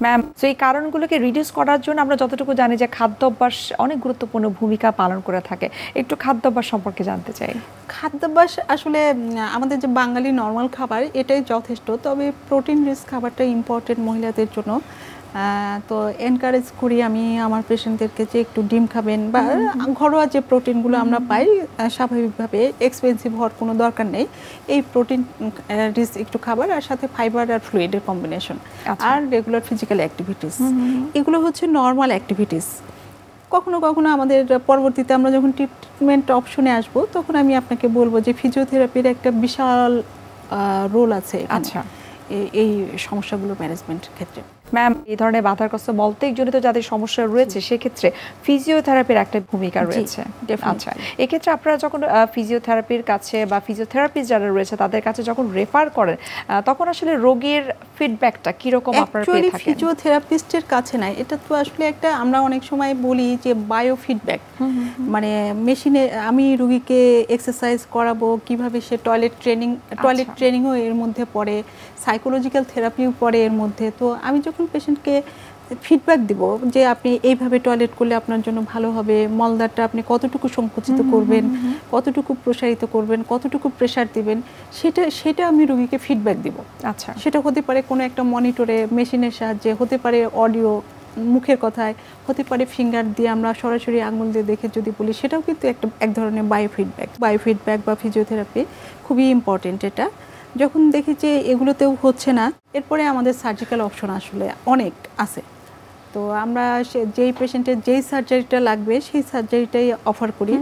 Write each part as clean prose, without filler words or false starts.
Ma'am, তো এই কারণগুলোকে reduce করার জন্য আমরা যতটুকু জানি যে খাদ্যাভ্যাস অনেক গুরুত্বপূর্ণ ভূমিকা পালন করে থাকে। একটু খাদ্যাভ্যাস সম্পর্কে জানতে চাই। খাদ্যাভ্যাস আসলে আমাদের যে বাঙালি নর্মাল খাবার এটাই যথেষ্ট, তবে প্রোটিন রিচ খাবারটা ইম্পর্টেন্ট মহিলাদের জন্য। তো এনকারেজ করি আমি আমার পেশেন্টদেরকে যে একটু ডিম খাবেন বা ঘরোয়া যে প্রোটিনগুলো আমরা পাই স্বাভাবিকভাবে, এক্সপেন্সিভ হওয়ার কোনো দরকার নেই। এই প্রোটিন রিচ একটু খাবার আর সাথে ফাইবার আর ফ্লুইডের কম্বিনেশন আর রেগুলার ফিজিক্যাল অ্যাক্টিভিটিস, এগুলো হচ্ছে নর্মাল অ্যাক্টিভিটিস। কখনো কখনো আমাদের পরবর্তীতে আমরা যখন ট্রিটমেন্ট অপশনে আসবো তখন আমি আপনাকে বলবো যে ফিজিওথেরাপির একটা বিশাল রোল আছে এই সমস্যাগুলো ম্যানেজমেন্টের ক্ষেত্রে। ম্যাম, এই ধরনের বাধাগ্রস্ত মলত্যাগজনিত যাদের সমস্যা রয়েছে সেক্ষেত্রে ফিজিওথেরাপির একটা ভূমিকা রয়েছে। আচ্ছা, এক্ষেত্রে আপনারা যখন ফিজিওথেরাপির কাছে বা ফিজিওথেরাপিস্ট যারা রয়েছে তাদের কাছে যখন রেফার করেন তখন আসলে রোগীর ফিডব্যাকটা কিরকম আপনারা পেয়ে থাকেন? ফিজিওথেরাপিস্টের কাছে নাই, এটা তো আসলে একটা আমরা অনেক সময় বলি যে বায়ো ফিডব্যাক, মানে মেশিনে আমি রোগীকে এক্সারসাইজ করাবো, কিভাবে সে টয়লেট ট্রেনিংও এর মধ্যে পড়ে, সাইকোলজিক্যাল থেরাপিও পড়ে এর মধ্যে। তো আমি যখন পেশেন্টকে ফিডব্যাক দিব যে আপনি এইভাবে টয়লেট করলে আপনার জন্য ভালো হবে, মলদারটা আপনি কতটুকু সংকুচিত করবেন, কতটুকু প্রসারিত করবেন, কতটুকু প্রেশার দিবেন, সেটা আমি রোগীকে ফিডব্যাক দিব। আচ্ছা, সেটা সেটা হতে পারে কোনো একটা মনিটরে, মেশিনের সাহায্যে, হতে পারে অডিও, মুখের কথায়, হতে পারে ফিঙ্গার দিয়ে আমরা সরাসরি আঙুল দিয়ে দেখে যদি বলি, সেটাও কিন্তু এক ধরনের বায়োফিডব্যাক বা ফিজিওথেরাপি খুবই ইম্পর্টেন্ট। এটা যখন দেখি যে এগুলোতেও হচ্ছে না, এরপরে আমাদের সার্জিক্যাল অপশন আসলে অনেক আছে। তো আমরা যেই পেশেন্টের যেই সার্জারিটা লাগবে সেই সার্জারিটাই অফার করি।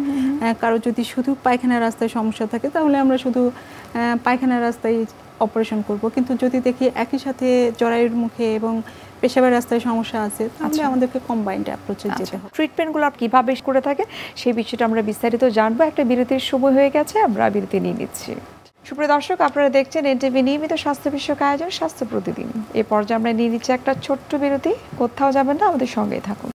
কারো যদি শুধু পায়খানা রাস্তায় সমস্যা থাকে তাহলে আমরা শুধু পায়খানা রাস্তায় অপারেশন করব, কিন্তু যদি দেখি একই সাথে জরায়ুর মুখে এবং পেশাবের রাস্তায় সমস্যা আছে তাহলে আমাদেরকে কম্বাইন্ড অ্যাপ্রোচে যেতে হবে। ট্রিটমেন্টগুলো কিভাবে করে থাকে সেই বিষয়টা আমরা বিস্তারিত জানবো। একটা বিরতির সময় হয়ে গেছে, আমরা বিরতি নিয়ে নিচ্ছি। সুপ্রিয় দর্শক, আপনারা দেখছেন এনটিভি নিয়মিত স্বাস্থ্য বিষয়ক আয়োজন স্বাস্থ্য প্রতিদিন। এই পর্যায়ে আমরা নিয়ে নিচ্ছি একটা ছোট্ট বিরতি। কোথাও যাবেন না, আমাদের সঙ্গেই থাকুন।